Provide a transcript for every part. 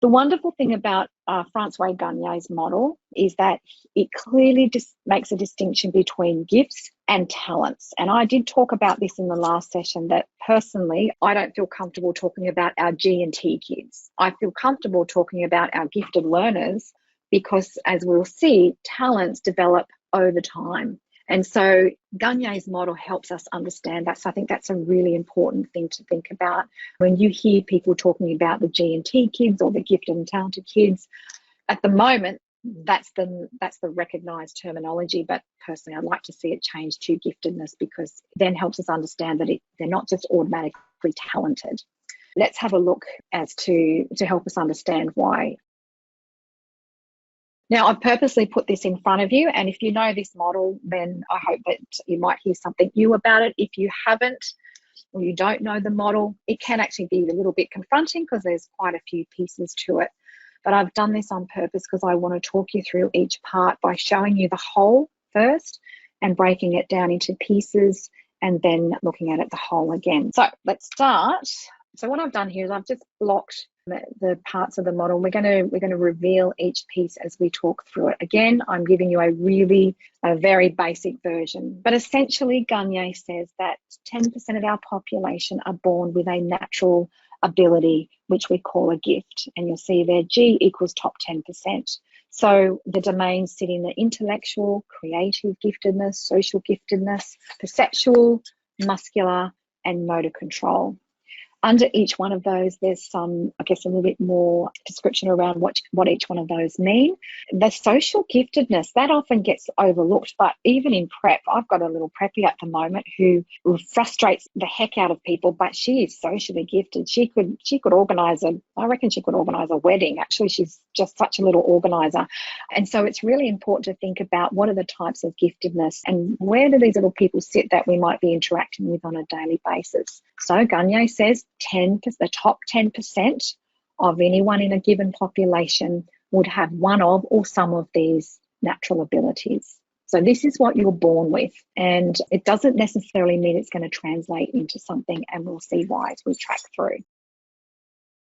The wonderful thing about Francois Gagne's model is that it clearly just makes a distinction between gifts and talents. And I did talk about this in the last session, that personally, I don't feel comfortable talking about our G and T kids. I feel comfortable talking about our gifted learners because, as we'll see, talents develop over time. And so Gagne's model helps us understand that. So I think that's a really important thing to think about. When you hear people talking about the G and T kids or the gifted and talented kids, at the moment, that's the recognised terminology. But personally, I'd like to see it change to giftedness, because then helps us understand that they're not just automatically talented. Let's have a look as to help us understand why. Now, I've purposely put this in front of you, and if you know this model, then I hope that you might hear something new about it. If you haven't, or you don't know the model, it can actually be a little bit confronting because there's quite a few pieces to it. But I've done this on purpose because I want to talk you through each part by showing you the whole first and breaking it down into pieces and then looking at it the whole again. So let's start. So what I've done here is I've just blocked the parts of the model. We're going to reveal each piece as we talk through it. Again, I'm giving you a very basic version, but essentially Gagne says that 10% of our population are born with a natural ability, which we call a gift. And you'll see there G equals top 10%. So the domains sit in the intellectual, creative giftedness, social giftedness, perceptual, muscular, and motor control. Under each one of those, there's some, I guess, a little bit more description around what each one of those mean. The social giftedness, that often gets overlooked, but even in prep, I've got a little preppy at the moment who frustrates the heck out of people, but she is socially gifted. She could organise I reckon she could organise a wedding. Actually, she's just such a little organiser. And so it's really important to think about what are the types of giftedness and where do these little people sit that we might be interacting with on a daily basis. So Gagne says the top 10% of anyone in a given population would have one of or some of these natural abilities. So this is what you're born with, and it doesn't necessarily mean it's going to translate into something, and we'll see why as we track through.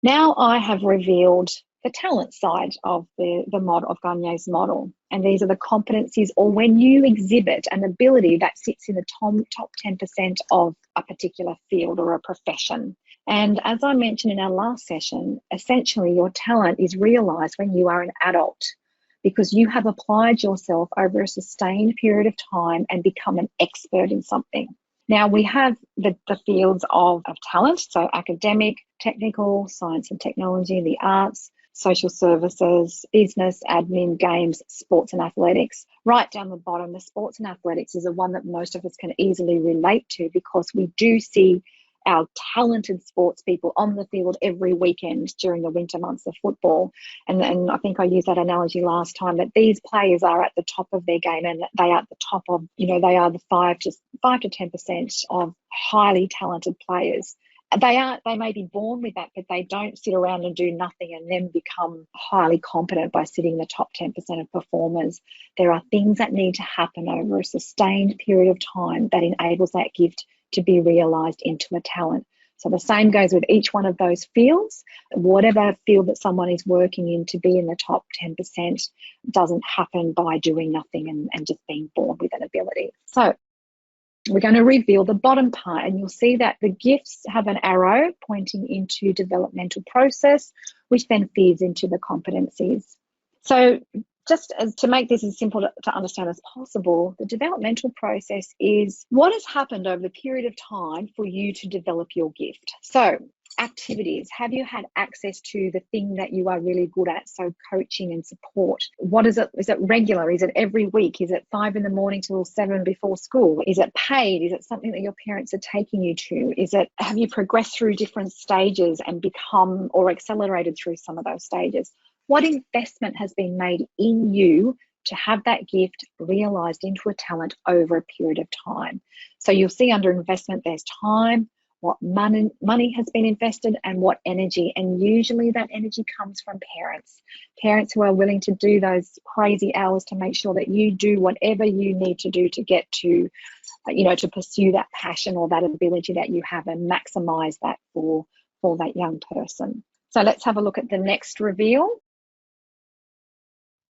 Now I have revealed the talent side of the model of Gagne's model, and these are the competencies, or when you exhibit an ability that sits in the top 10% of a particular field or a profession. And as I mentioned in our last session, essentially your talent is realised when you are an adult, because you have applied yourself over a sustained period of time and become an expert in something. Now we have the fields of talent, so academic, technical, science and technology, the arts, social services, business, admin, games, sports and athletics. Right down the bottom, the sports and athletics is the one that most of us can easily relate to, because we do see our talented sports people on the field every weekend during the winter months of football. And I think I used that analogy last time, that these players are at the top of their game, and they are at the top of, they are the 5 to 10% of highly talented players. They may be born with that, but they don't sit around and do nothing and then become highly competent by sitting in the top 10% of performers. There are things that need to happen over a sustained period of time that enables that gift to be realised into a talent. So the same goes with each one of those fields. Whatever field that someone is working in, to be in the top 10% doesn't happen by doing nothing and just being born with an ability. So we're going to reveal the bottom part, and you'll see that the gifts have an arrow pointing into developmental process, which then feeds into the competencies. So just to make this as simple to understand as possible, the developmental process is what has happened over the period of time for you to develop your gift. So activities, have you had access to the thing that you are really good at? So coaching and support. What is it? Is it regular? Is it every week? Is it 5 a.m. till 7 before school? Is it paid? Is it something that your parents are taking you to? Have you progressed through different stages and become or accelerated through some of those stages? What investment has been made in you to have that gift realised into a talent over a period of time? So you'll see under investment, there's time, what money has been invested, and what energy. And usually that energy comes from parents who are willing to do those crazy hours to make sure that you do whatever you need to do to get to, to pursue that passion or that ability that you have and maximize that for that young person. So let's have a look at the next reveal.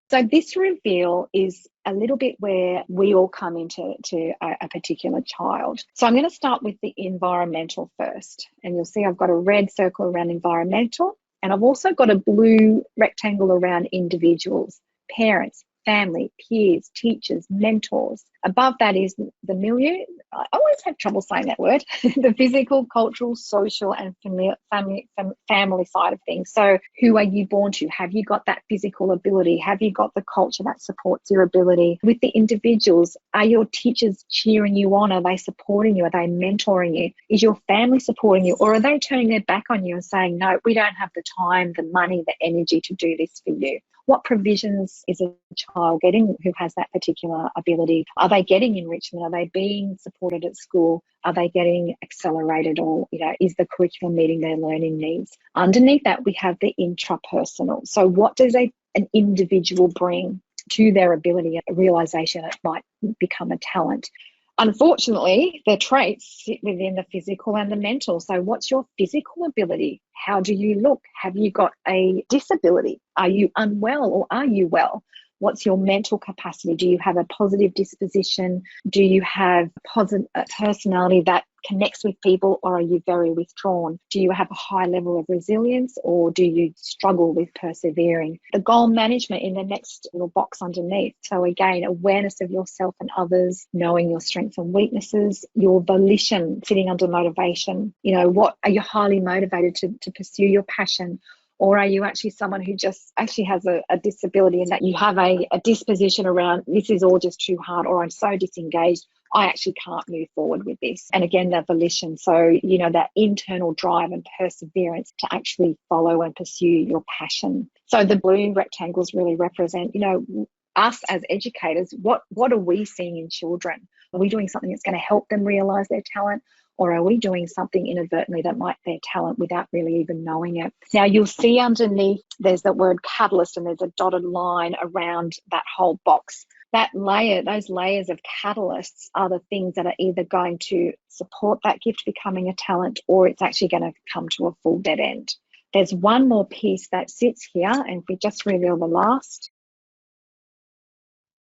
So this reveal is a little bit where we all come into a particular child. So I'm going to start with the environmental first. And you'll see I've got a red circle around environmental, and I've also got a blue rectangle around individuals, parents, family, peers, teachers, mentors. Above that is the milieu. I always have trouble saying that word. The physical, cultural, social, and family side of things. So who are you born to? Have you got that physical ability? Have you got the culture that supports your ability? With the individuals, are your teachers cheering you on? Are they supporting you? Are they mentoring you? Is your family supporting you? Or are they turning their back on you and saying, no, we don't have the time, the money, the energy to do this for you? What provisions is a child getting who has that particular ability? Are they getting enrichment? Are they being supported at school? Are they getting accelerated, or, is the curriculum meeting their learning needs? Underneath that, we have the intrapersonal. So what does an individual bring to their ability, a realization it might become a talent? Unfortunately, the traits sit within the physical and the mental. So what's your physical ability? How do you look? Have you got a disability? Are you unwell, or are you well? What's your mental capacity? Do you have a positive disposition? Do you have a personality that connects with people, or are you very withdrawn? Do you have a high level of resilience, or do you struggle with persevering? The goal management in the next little box underneath. So again, awareness of yourself and others, knowing your strengths and weaknesses, your volition sitting under motivation. What are you highly motivated to pursue your passion? Or are you actually someone who just actually has a disability, and that you have a disposition around, this is all just too hard, or I'm so disengaged, I actually can't move forward with this. And again, that volition. So, that internal drive and perseverance to actually follow and pursue your passion. So the blue rectangles really represent, us as educators. What are we seeing in children? Are we doing something that's going to help them realize their talent? Or are we doing something inadvertently that might be their talent without really even knowing it? Now, you'll see underneath there's that word catalyst, and there's a dotted line around that whole box. That layer, those layers of catalysts are the things that are either going to support that gift becoming a talent, or it's actually going to come to a full dead end. There's one more piece that sits here, and if we just reveal the last,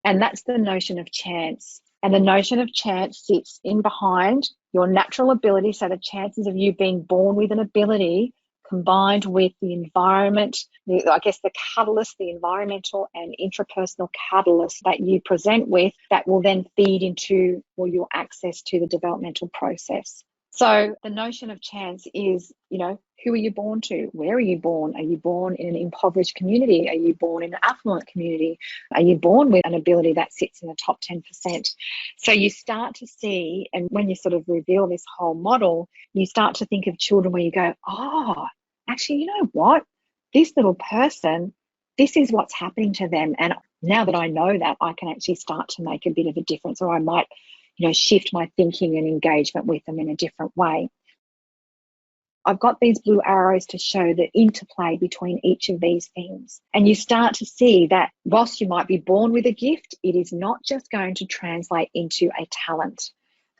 and that's the notion of chance. And the notion of chance sits in behind your natural ability. So the chances of you being born with an ability combined with the environment, the catalyst, the environmental and intrapersonal catalyst that you present with, that will then feed into your access to the developmental process. So the notion of chance is, who are you born to? Where are you born? Are you born in an impoverished community? Are you born in an affluent community? Are you born with an ability that sits in the top 10%? So you start to see, and when you sort of reveal this whole model, you start to think of children where you go, oh, actually, you know what? This little person, this is what's happening to them. And now that I know that, I can actually start to make a bit of a difference, or I might shift my thinking and engagement with them in a different way. I've got these blue arrows to show the interplay between each of these things. And you start to see that whilst you might be born with a gift, it is not just going to translate into a talent.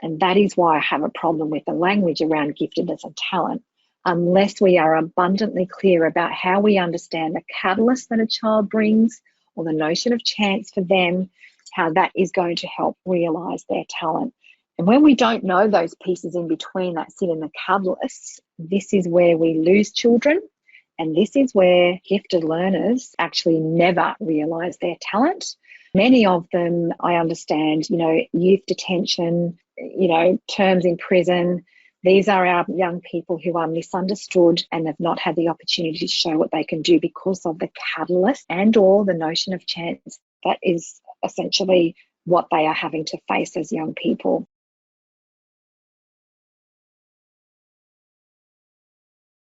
And that is why I have a problem with the language around giftedness and talent, unless we are abundantly clear about how we understand the catalyst that a child brings, or the notion of chance for them, how that is going to help realize their talent. And when we don't know those pieces in between that sit in the catalysts, this is where we lose children. And this is where gifted learners actually never realize their talent. Many of them, I understand, youth detention, terms in prison. These are our young people who are misunderstood and have not had the opportunity to show what they can do because of the catalyst and or the notion of chance. That is essentially what they are having to face as young people.